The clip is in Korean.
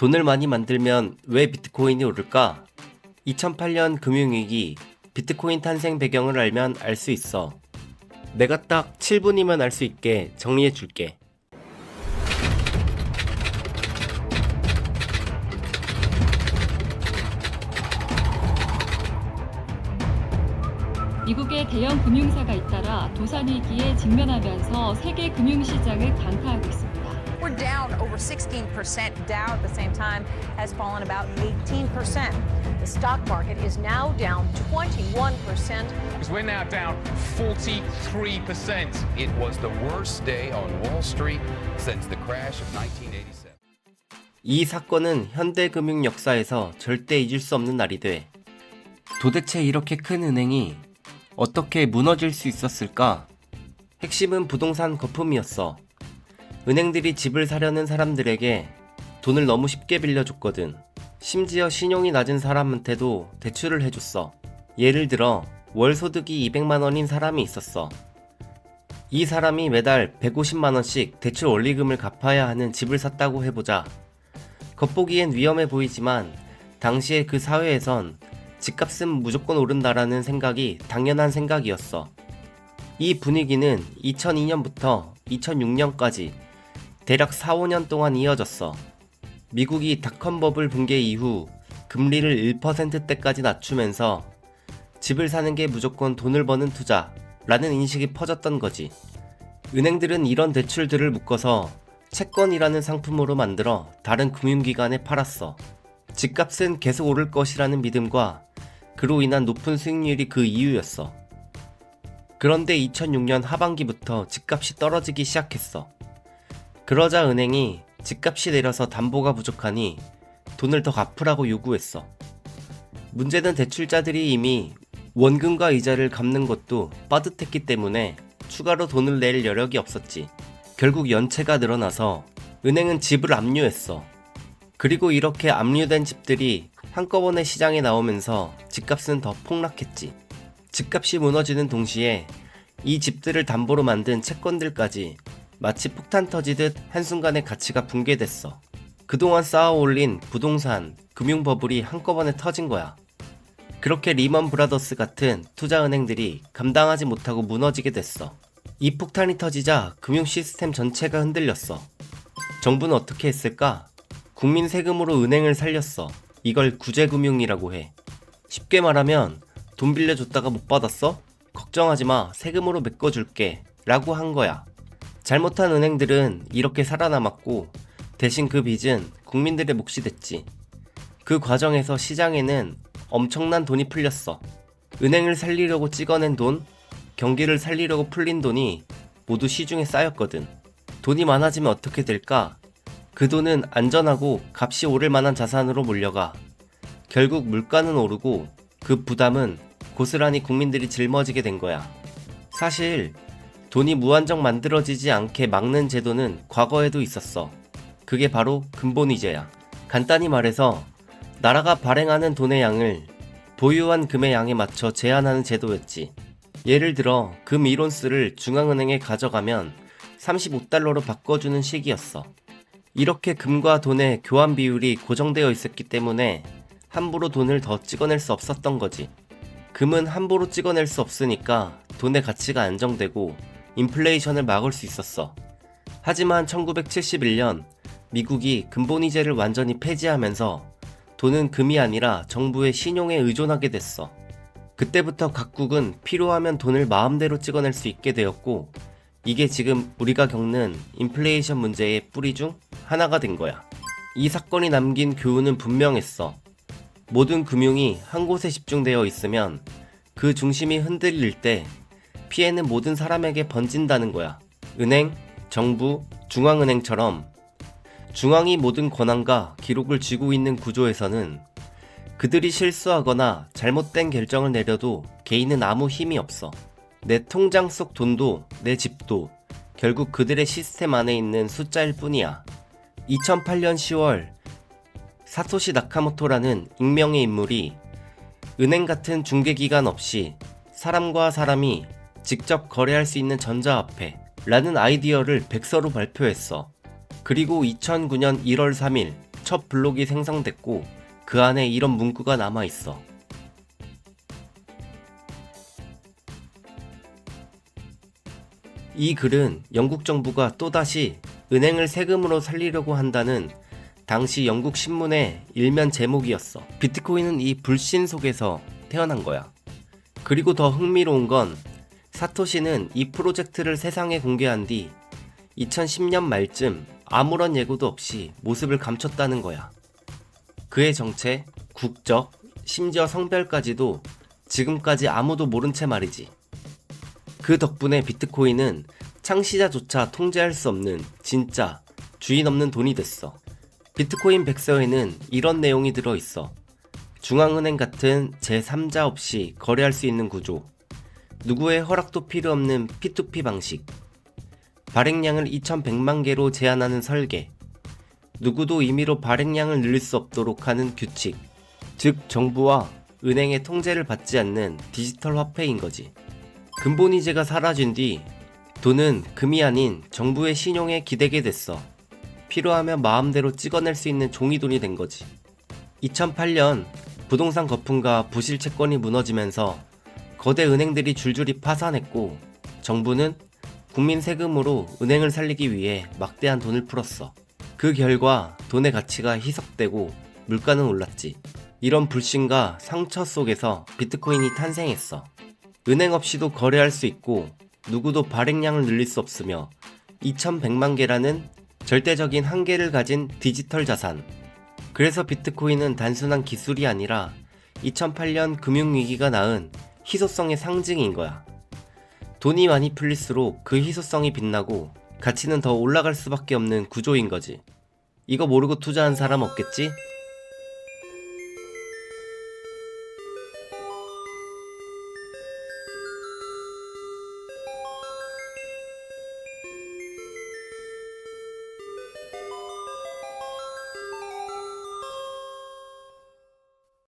돈을 많이 만들면 왜 비트코인이 오를까? 2008년 금융위기, 비트코인 탄생 배경을 알면 알 수 있어. 내가 딱 7분이면 알 수 있게 정리해 줄게. 미국의 대형 금융사가 잇따라 도산위기에 직면하면서 세계 금융시장을 강타하고 있습니다. We're down over 16%. Dow at the same time has fallen about 18%. The stock market is now down 21%. We're now down 43%. It was the worst day on Wall Street since the crash of 1987. 이 사건은 현대 금융 역사에서 절대 잊을 수 없는 날이 돼. 도대체 이렇게 큰 은행이 어떻게 무너질 수 있었을까? 핵심은 부동산 거품이었어. 은행들이 집을 사려는 사람들에게 돈을 너무 쉽게 빌려줬거든. 심지어 신용이 낮은 사람한테도 대출을 해줬어. 예를 들어 월 소득이 200만 원인 사람이 있었어. 이 사람이 매달 150만 원씩 대출 원리금을 갚아야 하는 집을 샀다고 해보자. 겉보기엔 위험해 보이지만 당시에 그 사회에선 집값은 무조건 오른다라는 생각이 당연한 생각이었어. 이 분위기는 2002년부터 2006년까지 대략 4, 5년 동안 이어졌어. 미국이 닷컴 버블 붕괴 이후 금리를 1%대까지 낮추면서 집을 사는 게 무조건 돈을 버는 투자라는 인식이 퍼졌던 거지. 은행들은 이런 대출들을 묶어서 채권이라는 상품으로 만들어 다른 금융기관에 팔았어. 집값은 계속 오를 것이라는 믿음과 그로 인한 높은 수익률이 그 이유였어. 그런데 2006년 하반기부터 집값이 떨어지기 시작했어. 그러자 은행이 집값이 내려서 담보가 부족하니 돈을 더 갚으라고 요구했어. 문제는 대출자들이 이미 원금과 이자를 갚는 것도 빠듯했기 때문에 추가로 돈을 낼 여력이 없었지. 결국 연체가 늘어나서 은행은 집을 압류했어. 그리고 이렇게 압류된 집들이 한꺼번에 시장에 나오면서 집값은 더 폭락했지. 집값이 무너지는 동시에 이 집들을 담보로 만든 채권들까지 마치 폭탄 터지듯 한순간에 가치가 붕괴됐어. 그동안 쌓아 올린 부동산, 금융 버블이 한꺼번에 터진 거야. 그렇게 리먼 브라더스 같은 투자은행들이 감당하지 못하고 무너지게 됐어. 이 폭탄이 터지자 금융 시스템 전체가 흔들렸어. 정부는 어떻게 했을까? 국민 세금으로 은행을 살렸어. 이걸 구제금융이라고 해. 쉽게 말하면 돈 빌려줬다가 못 받았어? 걱정하지 마. 세금으로 메꿔줄게. 라고 한 거야. 잘못한 은행들은 이렇게 살아남았고 대신 그 빚은 국민들의 몫이 됐지. 그 과정에서 시장에는 엄청난 돈이 풀렸어. 은행을 살리려고 찍어낸 돈, 경기를 살리려고 풀린 돈이 모두 시중에 쌓였거든. 돈이 많아지면 어떻게 될까? 그 돈은 안전하고 값이 오를 만한 자산으로 몰려가. 결국 물가는 오르고 그 부담은 고스란히 국민들이 짊어지게 된 거야. 사실 돈이 무한정 만들어지지 않게 막는 제도는 과거에도 있었어. 그게 바로 근본위제야. 간단히 말해서 나라가 발행하는 돈의 양을 보유한 금의 양에 맞춰 제한하는 제도였지. 예를 들어 금 1온스를 중앙은행에 가져가면 35달러로 바꿔주는 식이었어. 이렇게 금과 돈의 교환 비율이 고정되어 있었기 때문에 함부로 돈을 더 찍어낼 수 없었던 거지. 금은 함부로 찍어낼 수 없으니까 돈의 가치가 안정되고 인플레이션을 막을 수 있었어. 하지만 1971년 미국이 근본위제를 완전히 폐지하면서 돈은 금이 아니라 정부의 신용에 의존하게 됐어. 그때부터 각국은 필요하면 돈을 마음대로 찍어낼 수 있게 되었고 이게 지금 우리가 겪는 인플레이션 문제의 뿌리 중 하나가 된 거야. 이 사건이 남긴 교훈은 분명했어. 모든 금융이 한 곳에 집중되어 있으면 그 중심이 흔들릴 때 피해는 모든 사람에게 번진다는 거야. 은행, 정부, 중앙은행처럼 중앙이 모든 권한과 기록을 쥐고 있는 구조에서는 그들이 실수하거나 잘못된 결정을 내려도 개인은 아무 힘이 없어. 내 통장 속 돈도 내 집도 결국 그들의 시스템 안에 있는 숫자일 뿐이야. 2008년 10월 사토시 나카모토라는 익명의 인물이 은행 같은 중개기관 없이 사람과 사람이 직접 거래할 수 있는 전자화폐 라는 아이디어를 백서로 발표했어. 그리고 2009년 1월 3일 첫 블록이 생성됐고 그 안에 이런 문구가 남아 있어. 이 글은 영국 정부가 또다시 은행을 세금으로 살리려고 한다는 당시 영국 신문의 일면 제목이었어. 비트코인은 이 불신 속에서 태어난 거야. 그리고 더 흥미로운 건 사토시는 이 프로젝트를 세상에 공개한 뒤 2010년 말쯤 아무런 예고도 없이 모습을 감췄다는 거야. 그의 정체, 국적, 심지어 성별까지도 지금까지 아무도 모른 채 말이지. 그 덕분에 비트코인은 창시자조차 통제할 수 없는 진짜 주인 없는 돈이 됐어. 비트코인 백서에는 이런 내용이 들어있어. 중앙은행 같은 제3자 없이 거래할 수 있는 구조, 누구의 허락도 필요 없는 P2P 방식, 발행량을 2100만 개로 제한하는 설계, 누구도 임의로 발행량을 늘릴 수 없도록 하는 규칙, 즉 정부와 은행의 통제를 받지 않는 디지털 화폐인 거지. 근본이제가 사라진 뒤 돈은 금이 아닌 정부의 신용에 기대게 됐어. 필요하면 마음대로 찍어낼 수 있는 종이돈이 된 거지. 2008년 부동산 거품과 부실 채권이 무너지면서 거대 은행들이 줄줄이 파산했고 정부는 국민 세금으로 은행을 살리기 위해 막대한 돈을 풀었어. 그 결과 돈의 가치가 희석되고 물가는 올랐지. 이런 불신과 상처 속에서 비트코인이 탄생했어. 은행 없이도 거래할 수 있고 누구도 발행량을 늘릴 수 없으며 2100만 개라는 절대적인 한계를 가진 디지털 자산. 그래서 비트코인은 단순한 기술이 아니라 2008년 금융위기가 낳은 희소성의 상징인 거야. 돈이 많이 풀릴수록 그 희소성이 빛나고 가치는 더 올라갈 수밖에 없는 구조인 거지. 이거 모르고 투자한 사람 없겠지?